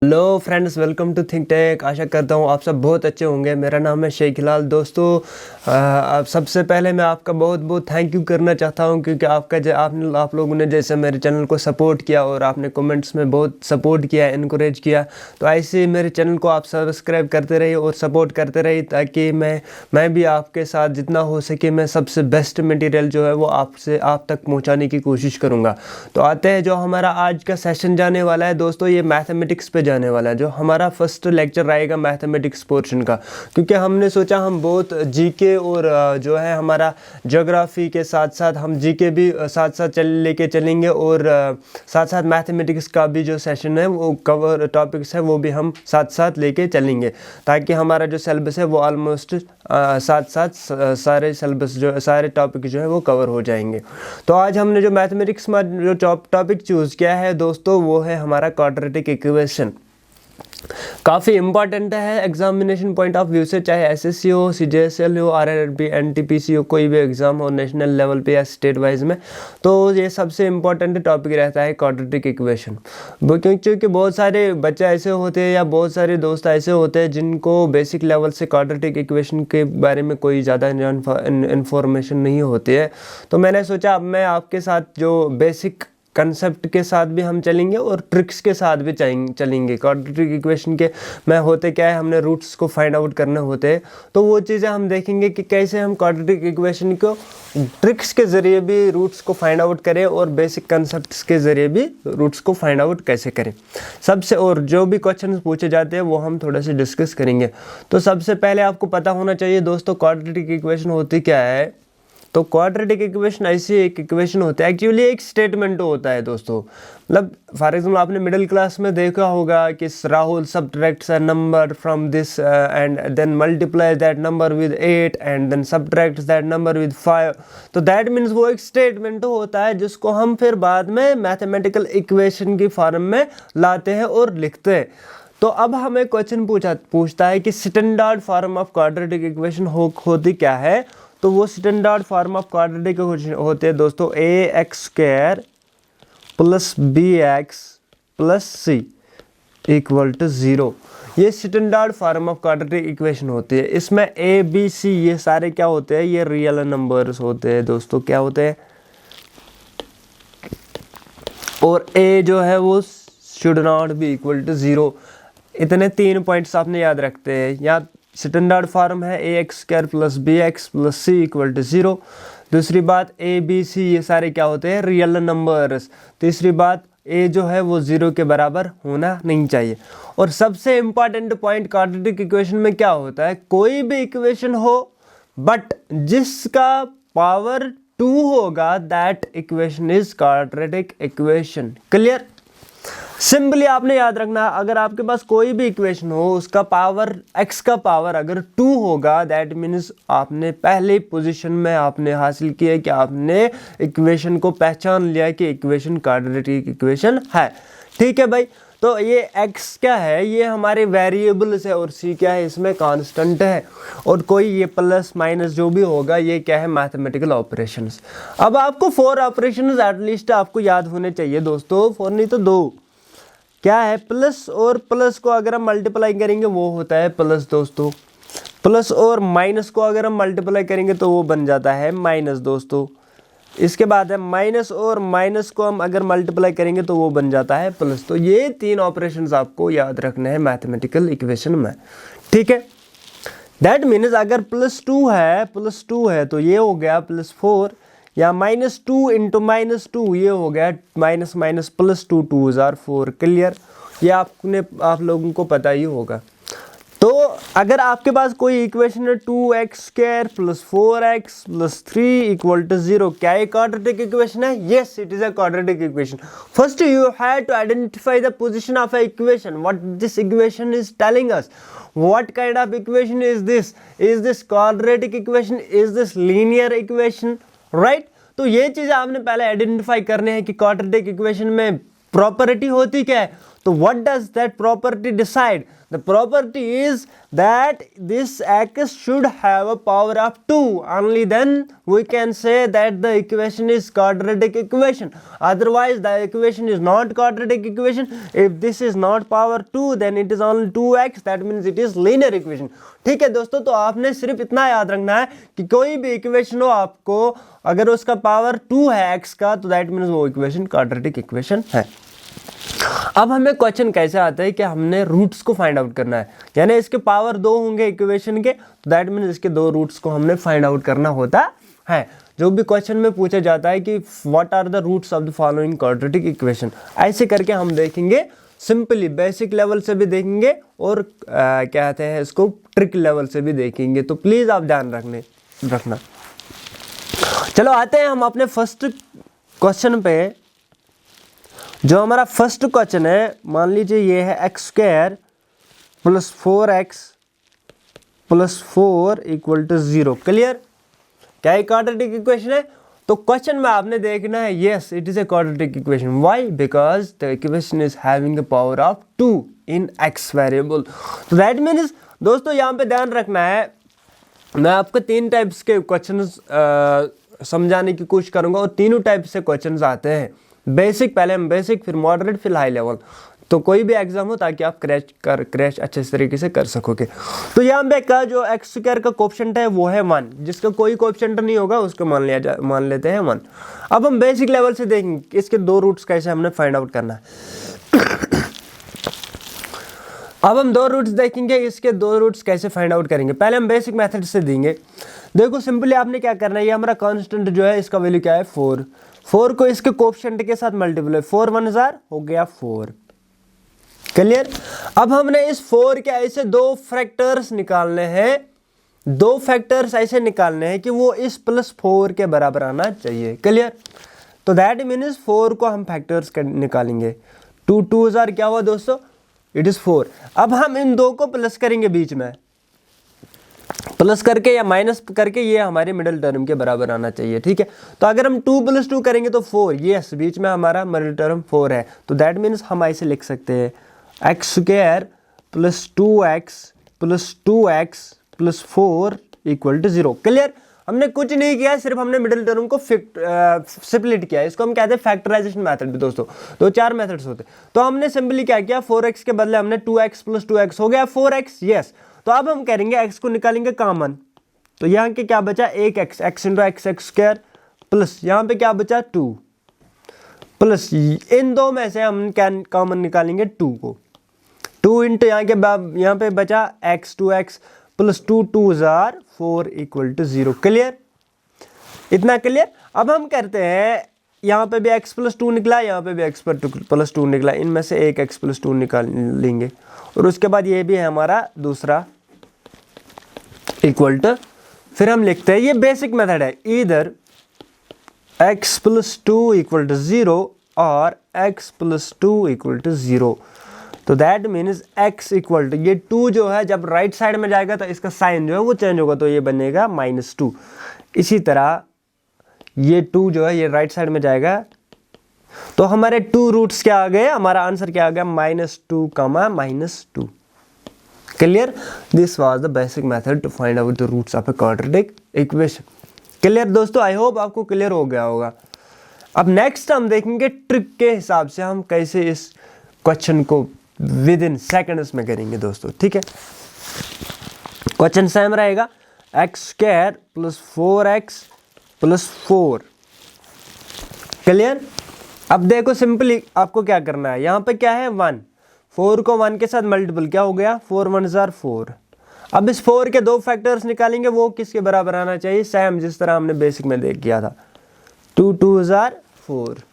Hello friends, welcome to Think Tech. आशा करता हूँ आप सब बहुत अच्छे होंगे। मेरा नाम है शेख हिलाल। दोस्तों, सबसे पहले मैं आपका बहुत बहुत थैंक यू करना चाहता हूँ, क्योंकि आप लोगों ने जैसे मेरे चैनल को सपोर्ट किया और आपने कमेंट्स में बहुत सपोर्ट किया, इनकरेज किया। तो ऐसे ही मेरे चैनल को आप सब्सक्राइब करते रहिए और सपोर्ट करते रहिए, ताकि मैं भी आपके साथ जितना हो सके मैं सबसे बेस्ट मटेरियल जो है वो आप तक पहुँचाने की कोशिश करूँगा। तो आते हैं जो हमारा आज का सेशन जाने वाला है। दोस्तों, ये मैथमेटिक्स पे जाने वाला है। जो हमारा फर्स्ट लेक्चर रहेगा मैथमेटिक्स पोर्शन का, क्योंकि हमने सोचा हम बहुत जीके और जो है हमारा ज्योग्राफी के साथ साथ हम जीके भी साथ साथ लेके चलेंगे, और साथ साथ मैथमेटिक्स का भी जो सेशन है वो कवर टॉपिक्स है वो भी हम साथ साथ लेके चलेंगे, ताकि हमारा जो सिलेबस है वो ऑलमोस्ट साथ साथ सारे सिलेबस जो सारे टॉपिक जो है वो कवर हो जाएंगे। तो आज हमने जो मैथमेटिक्स में जो टॉपिक चूज़ किया है दोस्तों, वो है हमारा क्वाड्रेटिक इक्वेशन। काफ़ी इंपॉर्टेंट है एग्जामिनेशन पॉइंट ऑफ व्यू से, चाहे एसएससी हो, सीजीएसएल हो, आरआरबी, एनटीपीसी हो, कोई भी एग्ज़ाम हो नेशनल लेवल पे या स्टेट वाइज में, तो ये सबसे इम्पॉर्टेंट टॉपिक रहता है क्वाड्रेटिक इक्वेशन। क्योंकि बहुत सारे बच्चे ऐसे होते हैं या बहुत सारे दोस्त ऐसे होते हैं जिनको बेसिक लेवल से क्वाड्रेटिक इक्वेशन के बारे में कोई ज़्यादा इन्फॉर्मेशन नहीं होती है। तो मैंने सोचा अब मैं आपके साथ जो बेसिक कंसेप्ट के साथ भी हम चलेंगे और ट्रिक्स के साथ भी चलेंगे। क्वाड्रेटिक इक्वेशन के में होते क्या है, हमने रूट्स को फाइंड आउट करने होते हैं, तो वो चीज़ें हम देखेंगे कि कैसे हम क्वाड्रेटिक इक्वेशन को ट्रिक्स के ज़रिए भी रूट्स को फाइंड आउट करें और बेसिक कंसेप्ट्स के ज़रिए भी रूट्स को फाइंड आउट कैसे करें सबसे। और जो भी क्वेश्चन पूछे जाते हैं वो हम थोड़ा सा डिस्कस करेंगे। तो सबसे पहले आपको पता होना चाहिए दोस्तों, क्वाड्रेटिक इक्वेशन होती क्या है। तो क्वाड्रेटिक इक्वेशन ऐसी एक इक्वेशन होता है, एक्चुअली एक स्टेटमेंट होता है दोस्तों। मतलब फॉर एग्जाम्पल आपने मिडिल क्लास में देखा होगा कि Rahul subtracts a number from this and then multiply that number with 8 and then subtracts that number with 5। तो दैट मीन्स वो एक स्टेटमेंट होता है जिसको हम फिर बाद में मैथमेटिकल इक्वेशन की फॉर्म में लाते हैं और लिखते हैं। तो अब हमें क्वेश्चन पूछता है कि standard form of quadratic equation होती क्या है। तो वो standard form of quadratic equation होते हैं दोस्तों ax² plus bx plus c equal to 0। ये standard form of quadratic equation होती है। इसमें a b c ये सारे क्या होते हैं, ये रियल नंबर्स होते हैं दोस्तों। क्या होते हैं, और a जो है वो should not be equal to 0। इतने 3 पॉइंट्स आपने याद रखते हैं। या स्टैंडर्ड फॉर्म है ax² plus bx plus c equal to 0। दूसरी बात a b c ये सारे क्या होते हैं, रियल नंबर्स। तीसरी बात a जो है वो 0 के बराबर होना नहीं चाहिए। और सबसे इम्पॉर्टेंट पॉइंट क्वाड्रेटिक इक्वेशन में क्या होता है, कोई भी इक्वेशन हो बट जिसका पावर 2 होगा, that equation is quadratic equation. Clear. Simply आपने याद रखना, अगर आपके पास कोई भी इक्वेशन हो उसका पावर x का पावर अगर 2 होगा, दैट मीन्स आपने पहले पोजीशन में आपने हासिल किया कि आपने इक्वेशन को पहचान लिया कि इक्वेशन क्वाड्रेटिक इक्वेशन है। ठीक है भाई। तो ये x क्या है, ये हमारे वेरिएबल्स है, और c क्या है, इसमें कांस्टेंट है। और कोई ये प्लस माइनस जो भी होगा ये क्या है, मैथमेटिकल ऑपरेशंस। अब आपको 4 ऑपरेशंस एटलीस्ट आपको याद होने चाहिए दोस्तों, 4 नहीं तो 2। क्या है, प्लस और प्लस को अगर हम मल्टीप्लाई करेंगे वो होता है प्लस दोस्तों। प्लस और माइनस को अगर हम मल्टीप्लाई करेंगे तो वो बन जाता है माइनस दोस्तों। इसके बाद है माइनस और माइनस को हम अगर मल्टीप्लाई करेंगे तो वो बन जाता है प्लस। तो ये 3 ऑपरेशंस आपको याद रखने हैं मैथमेटिकल इक्वेशन में। ठीक है। दैट मीन्स अगर प्लस टू है तो ये हो गया +4, या -2 इंटू -2 ये हो गया minus minus plus 2 2 jar 4। Clear. ये आप लोगों को पता ही होगा। तो अगर आपके पास कोई इक्वेशन है 2x² plus 4x plus 3 equal to 0, क्या ये क्वाड्रेटिक इक्वेशन है? Yes, it is a quadratic equation. First you have to identify the position of a equation, what this equation is telling us, what kind of equation is this? Is this quadratic equation? Is this linear equation? Right. तो ये चीज़ आपने पहले identify करने हैं कि quadratic equation में property होती क्या है। तो what does that property decide? The property is that this x should have a power of 2, only then we can say that the equation is quadratic equation. Otherwise the equation is not quadratic equation. If this is not power 2 then it is only 2x, that means it is linear equation. ठीक है दोस्तों, तो आपने सिर्फ इतना याद रखना है कि कोई भी इक्वेशन हो आपको अगर उसका पावर 2 है x का, तो दैट मीन्स वो इक्वेशन क्वाड्रेटिक इक्वेशन है। अब हमें क्वेश्चन कैसे आता है कि हमने रूट्स को फाइंड आउट करना है, यानी इसके पावर 2 होंगे इक्वेशन के, तो दैट मीन्स इसके 2 रूट्स को हमने फाइंड आउट करना होता है। जो भी क्वेश्चन में पूछा जाता है कि what are the roots of the following quadratic equation, ऐसे करके हम देखेंगे, सिंपली बेसिक लेवल से भी देखेंगे और क्या कहते हैं इसको ट्रिक लेवल से भी देखेंगे, तो प्लीज़ आप ध्यान रखना। चलो आते हैं हम अपने फर्स्ट क्वेश्चन पे। जो हमारा फर्स्ट क्वेश्चन है, मान लीजिए ये है x² + 4x + 4 = 0। क्लियर? क्या ये क्वाड्रेटिक इक्वेशन है? तो क्वेश्चन में आपने देखना है, yes it is a quadratic equation. Why? Because the equation is having the power of 2 in x variable. तो दैट मीन्स दोस्तों यहाँ पे ध्यान रखना है, मैं आपको 3 टाइप्स के क्वेश्चन समझाने की कोशिश करूंगा, और तीनों टाइप से क्वेश्चन आते हैं। बेसिक, पहले हम बेसिक, फिर मॉडरेट, फिर हाई लेवल, तो कोई भी एग्जाम हो ताकि आप क्रैश अच्छे तरीके से कर सकोगे। तो यहाँ पे का जो x² का कोएफिशिएंट है वो है 1, जिसका कोई कोएफिशिएंट नहीं होगा उसको मान लेते हैं 1। अब हम बेसिक लेवल से देखेंगे इसके 2 रूट्स कैसे हमने फाइंड आउट करना है। अब हम 2 रूट्स देखेंगे, इसके 2 रूट्स कैसे फाइंड आउट करेंगे। पहले हम बेसिक मेथड से देंगे। देखो सिंपली आपने क्या करना है, ये हमारा कांस्टेंट जो है इसका वैल्यू क्या है 4 को इसके कोएफिशिएंट के साथ मल्टीप्लाई, 4 1 हो गया 4। क्लियर? अब हमने इस 4 के ऐसे 2 फैक्टर्स निकालने हैं, 2 फैक्टर्स ऐसे निकालने हैं कि वो इस +4 के बराबर आना चाहिए। क्लियर? तो दैट मीन्स 4 को हम फैक्टर्स निकालेंगे। 2 2 क्या हुआ दोस्तों? It is 4। अब हम इन 2 को प्लस करेंगे, बीच में प्लस करके या माइनस करके, ये हमारे मिडिल टर्म के बराबर आना चाहिए। ठीक है? तो अगर हम 2 + 2 करेंगे तो 4, यस बीच में हमारा मिडिल टर्म 4 है, तो दैट मीन्स हम ऐसे लिख सकते हैं x² + 2x + 2x + 4 = 0। क्लियर? हमने कुछ नहीं किया, सिर्फ हमने मिडिल टर्म को स्प्लिट किया। इसको हम कहते हैं फैक्टराइजेशन मेथड भी दोस्तों। 2-4 मेथड्स होते हैं। तो हमने सिंपली क्या किया, 4x के बदले हमने 2x + 2x हो गया 4x। यस, तो अब हम करेंगे x को निकालेंगे कॉमन, तो यहाँ के क्या बचा 1x, x × x² प्लस यहाँ पे क्या बचा 2 प्लस इन 2 में से हम क्या कॉमन निकालेंगे 2 को, 2 इंटू यहाँ पे बचा x 2x प्लस 2 2 4 = 0। क्लियर? इतना क्लियर? अब हम करते हैं, यहाँ पे भी x + 2 निकला, यहाँ पे भी x + 2 निकला, इनमें से एक x + 2 निकाल लेंगे, और उसके बाद ये भी है हमारा दूसरा इक्वल टू, फिर हम लिखते हैं, ये बेसिक मेथड है, इधर x + 2 = 0 और x + 2 = 0। तो दैट मीन्स x = ये 2 जो है जब राइट साइड में जाएगा तो इसका साइन जो है वो चेंज होगा, तो ये बनेगा -2। इसी तरह ये 2 जो है ये राइट साइड में जाएगा, तो हमारे 2 रूट्स क्या आ गए, हमारा आंसर क्या आ गया -2, -2। Clear? This was the basic method to find out the roots of a quadratic equation. Clear दोस्तों? आई होप आपको क्लियर हो गया होगा। अब नेक्स्ट हम देखेंगे ट्रिक के हिसाब से हम कैसे इस क्वेश्चन को विद इन सेकेंड्स में करेंगे दोस्तों। ठीक है? क्वेश्चन सेम रहेगा, x² + 4x + 4। क्लियर? अब देखो सिंपली आपको क्या करना है, यहाँ पे क्या है 1, 4 को 1 के साथ मल्टीपल, क्या हो गया 4 1 4। अब इस 4 के 2 फैक्टर्स निकालेंगे, वो किसके बराबर आना चाहिए, सेम जिस तरह हमने बेसिक में देख किया था, 2 2 4।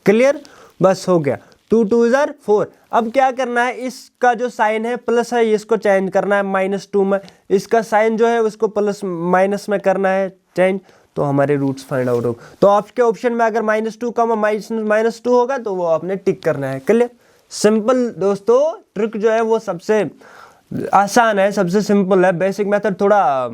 क्लियर? बस हो गया, 2 2 4। अब क्या करना है, इसका जो साइन है प्लस है, इसको चेंज करना है -2 में, इसका साइन जो है उसको प्लस माइनस में करना है चेंज, तो हमारे रूट्स फाइंड आउट होगा। तो आपके ऑप्शन में अगर -2 -2 होगा तो वो आपने टिक करना है। क्लियर? सिंपल दोस्तों, ट्रिक जो है वो सबसे आसान है, सबसे सिंपल है। बेसिक मेथड थोड़ा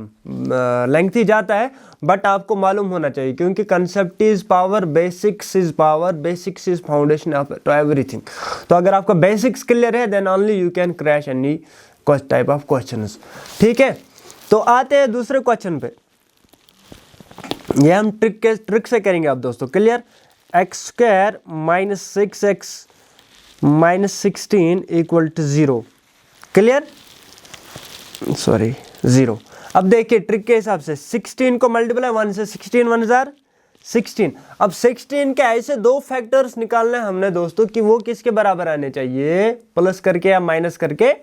लेंथी जाता है बट आपको मालूम होना चाहिए, क्योंकि concept is power, basics is power, basics is foundation of to everything. तो अगर आपका बेसिक्स क्लियर है then only you can crash any type of questions. ठीक है, तो आते हैं दूसरे क्वेश्चन पे। ये हम ट्रिक से करेंगे आप दोस्तों। Clear? X square minus 6x minus 16 equal to 0। Clear? Sorry 0। अब देखिए ट्रिक के हिसाब से 16 को मल्टीप्लाई 1 से, 16 1 जार 16। अब 16 के ऐसे दो फैक्टर्स निकालने हमने दोस्तों कि वो किसके बराबर आने चाहिए, प्लस करके या माइनस करके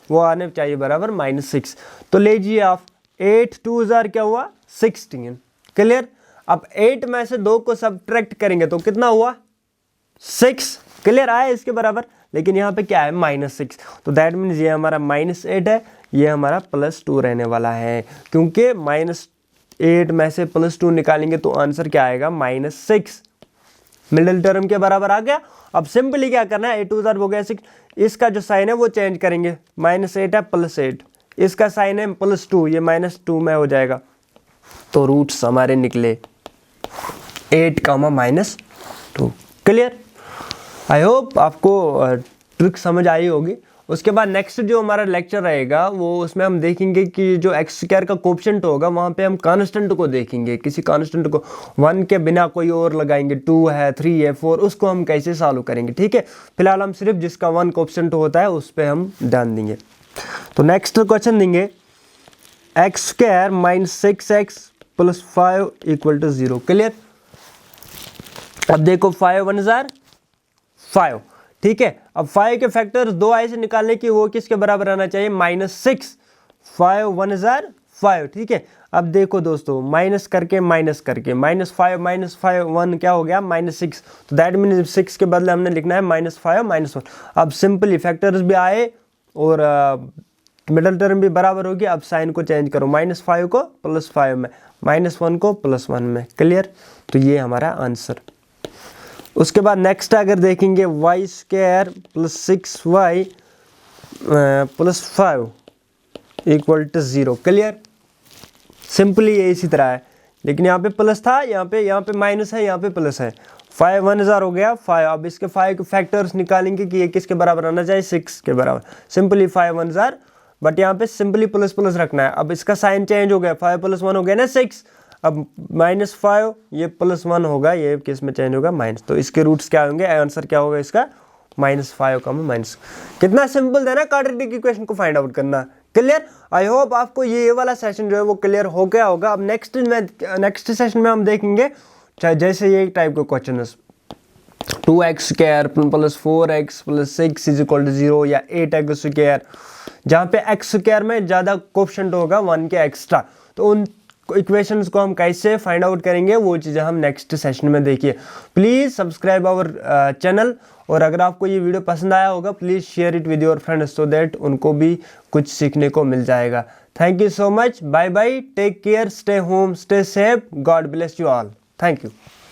वो आने चाहिए बराबर -6। तो लीजिए आप 8 2 जार क्या हुआ 16। क्लियर? अब 8 में से 2 को सब्ट्रैक्ट करेंगे तो कितना हुआ 6। क्लियर? आया इसके बराबर, लेकिन यहाँ पे क्या है -6। तो दैट मीन्स ये हमारा -8 है, ये हमारा +2 रहने वाला है, क्योंकि -8 में से +2 निकालेंगे तो आंसर क्या आएगा -6। मिडिल टर्म के बराबर आ गया। अब सिंपली क्या करना है, 8 2 जार हो गया 6, इसका जो साइन है वो चेंज करेंगे, -8 है +8, इसका साइन है +2, ये -2 में हो जाएगा। तो रूट्स हमारे निकले 8, -2। क्लियर? आई होप आपको ट्रिक समझ आई होगी। उसके बाद नेक्स्ट जो हमारा लेक्चर रहेगा वो उसमें हम देखेंगे कि जो एक्स स्क्वायर का कोएफिशिएंट होगा वहाँ पे हम कांस्टेंट को देखेंगे, किसी कांस्टेंट को 1 के बिना कोई और लगाएंगे, 2 है 3 है 4, उसको हम कैसे सॉल्व करेंगे। ठीक है, फिलहाल हम सिर्फ जिसका 1 कोएफिशिएंट होता है उस पर हम ध्यान देंगे। तो नेक्स्ट क्वेश्चन देंगे x square minus 6x plus 5 equal to 0। Clear? अब देखो 5 1 जार 5। ठीक है, अब 5 के फैक्टर्स 2 ऐसे निकालने की वो किसके बराबर आना चाहिए -6। 5 1 जार 5। ठीक है, अब देखो दोस्तों माइनस करके -5 1 क्या हो गया -6। तो दैट मीन 6 के बदले हमने लिखना है -5 -1। अब सिंपली फैक्टर्स भी आए और मिडल टर्म भी बराबर होगी। अब साइन को चेंज करो, -5 को +5 में, -1 को +1 में। क्लियर? तो ये हमारा आंसर। उसके बाद नेक्स्ट अगर देखेंगे y square plus 6y plus 5 equal to 0। Clear? Simply ये इसी तरह है, लेकिन यहाँ पे प्लस था, यहाँ पे माइनस है, यहाँ पे प्लस है। 5 1 जार हो गया 5। अब इसके 5 के फैक्टर्स निकालेंगे कि ये किसके बराबर आना चाहिए 6 के बराबर। सिंपली 5 1 जार, बट यहाँ पे सिंपली प्लस प्लस रखना है। अब इसका साइन चेंज हो गया, 5 + 1 हो गया ना 6। अब -5 ये +1 होगा, ये किस में चेंज होगा माइनस। तो इसके रूट्स क्या होंगे, आंसर क्या होगा इसका -5, कितना सिंपल है ना क्वाड्रेटिक इक्वेशन को फाइंड आउट करना। क्लियर? आई होप आपको ये वाला सेशन जो है वो क्लियर हो गया होगा। अब नेक्स्ट सेशन में हम देखेंगे जैसे ये टाइप के क्वेश्चन है 2x square plus 4x plus 6 is equal to 0 या 8x स्क्वायर, जहाँ पे x स्क्वायर में ज़्यादा कोएफिशिएंट होगा 1 के एक्स्ट्रा। तो उन इक्वेशंस को हम कैसे फाइंड आउट करेंगे वो चीज़ें हम नेक्स्ट सेशन में देखिए। प्लीज़ सब्सक्राइब आवर चैनल, और अगर आपको ये वीडियो पसंद आया होगा please share it with your friends so that उनको भी कुछ सीखने को मिल जाएगा। Thank you so much, bye bye, take care, stay home, stay safe, God bless you all. Thank you.